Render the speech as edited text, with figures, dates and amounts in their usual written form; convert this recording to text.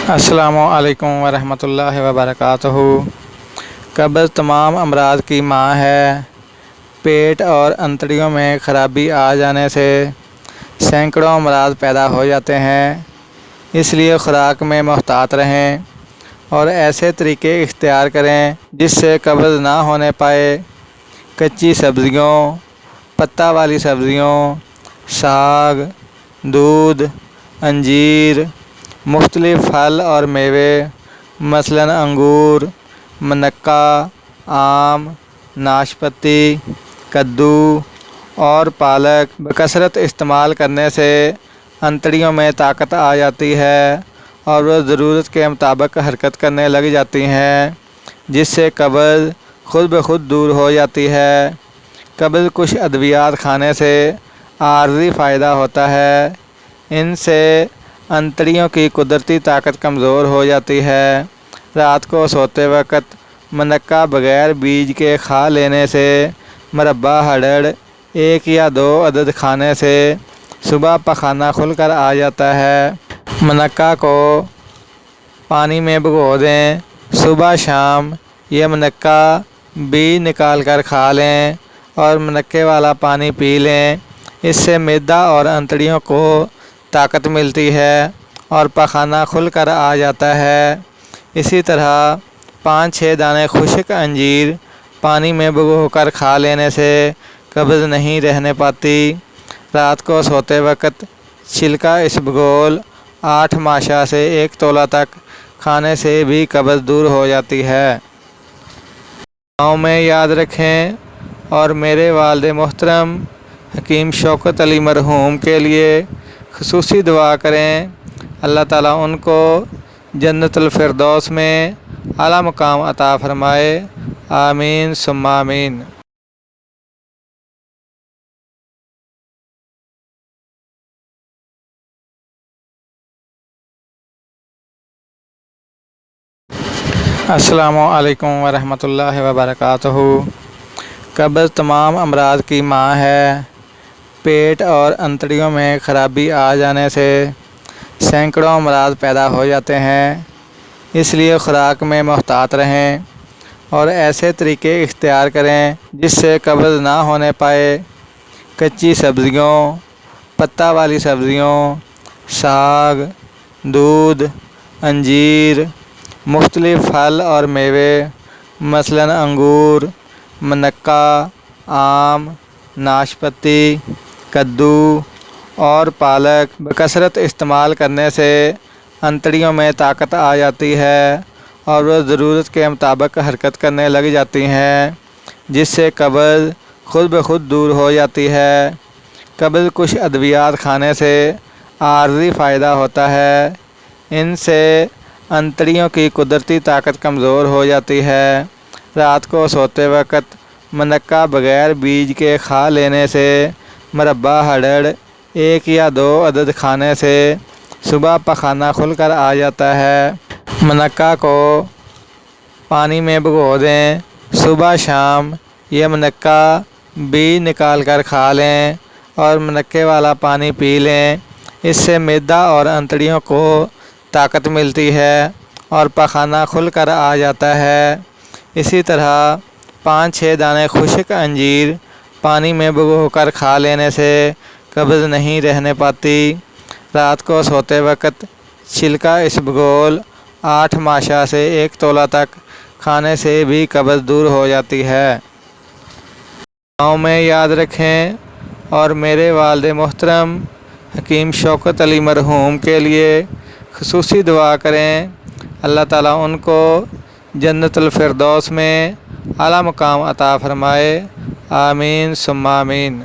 السلام علیکم ورحمۃ اللہ وبرکاتہ۔ قبض تمام امراض کی ماں ہے۔ پیٹ اور انتڑیوں میں خرابی آ جانے سے سینکڑوں امراض پیدا ہو جاتے ہیں، اس لیے خوراک میں محتاط رہیں اور ایسے طریقے اختیار کریں جس سے قبض نہ ہونے پائے۔ کچی سبزیوں، پتہ والی سبزیوں، ساگ، دودھ، انجیر، مختلف پھل اور میوے مثلاً انگور، منقع، آم، ناشپاتی، کدو اور پالک بکثرت استعمال کرنے سے انتڑیوں میں طاقت آ جاتی ہے اور وہ ضرورت کے مطابق حرکت کرنے لگ جاتی ہیں، جس سے قبض خود بخود دور ہو جاتی ہے۔ قبض کچھ ادویات کھانے سے عارضی فائدہ ہوتا ہے۔ ان سے انتڑیوں کی قدرتی طاقت کمزور ہو جاتی ہے۔ رات کو سوتے وقت منقع بغیر بیج کے کھا لینے سے مربع ہڑڑ 1 یا 2 عدد کھانے سے صبح پخانہ کھل کر آ جاتا ہے۔ منقع کو پانی میں بھگو دیں، صبح شام یہ منقع بیج نکال کر کھا لیں اور منقع والا پانی پی لیں۔ اس سے معدہ اور انتڑیوں کو طاقت ملتی ہے اور پخانہ کھل کر آ جاتا ہے۔ اسی طرح 5-6 دانے خشک انجیر پانی میں بھگو کر کھا لینے سے قبض نہیں رہنے پاتی۔ رات کو سوتے وقت چھلکا اسبگول 8 ماشا سے 1 تولہ تک کھانے سے بھی قبض دور ہو جاتی ہے۔ دعاؤں میں یاد رکھیں اور میرے والد محترم حکیم شوکت علی مرحوم کے لیے خصوصی دعا کریں۔ اللہ تعالیٰ ان کو جنت الفردوس میں اعلیٰ مقام عطا فرمائے، آمین ثم آمین۔ السلام علیکم ورحمۃ اللہ وبرکاتہ۔ قبض تمام امراض کی ماں ہے۔ پیٹ اور انتڑیوں میں خرابی آ جانے سے سینکڑوں امراض پیدا ہو جاتے ہیں، اس لیے خوراک میں محتاط رہیں اور ایسے طریقے اختیار کریں جس سے قبض نہ ہونے پائے۔ کچی سبزیوں، پتہ والی سبزیوں، ساگ، دودھ، انجیر، مختلف پھل اور میوے مثلاً انگور، منقع، آم، ناشپاتی، کدو اور پالک بکثرت استعمال کرنے سے انتڑیوں میں طاقت آ جاتی ہے اور وہ ضرورت کے مطابق حرکت کرنے لگ جاتی ہیں، جس سے قبض خود بخود دور ہو جاتی ہے۔ قبض کچھ ادویات کھانے سے عارضی فائدہ ہوتا ہے۔ ان سے انتڑیوں کی قدرتی طاقت کمزور ہو جاتی ہے۔ رات کو سوتے وقت منقع بغیر بیج کے کھا لینے سے مربع ہڑڑ 1 یا 2 عدد کھانے سے صبح پخانہ کھل کر آ جاتا ہے۔ منقع کو پانی میں بھگو دیں، صبح شام یہ منقع بیج نکال کر کھا لیں اور منقع والا پانی پی لیں۔ اس سے معدہ اور انتڑیوں کو طاقت ملتی ہے اور پخانہ کھل کر آ جاتا ہے۔ اسی طرح 5-6 دانے خشک انجیر پانی میں بھگو کر کھا لینے سے قبض نہیں رہنے پاتی۔ رات کو سوتے وقت چھلکا اسبگول 8 ماشا سے 1 تولہ تک کھانے سے بھی قبض دور ہو جاتی ہے۔ دعاؤں میں یاد رکھیں اور میرے والد محترم حکیم شوکت علی مرحوم کے لیے خصوصی دعا کریں۔ اللہ تعالیٰ ان کو جنت الفردوس میں اعلیٰ مقام عطا فرمائے، آمین ثم آمین۔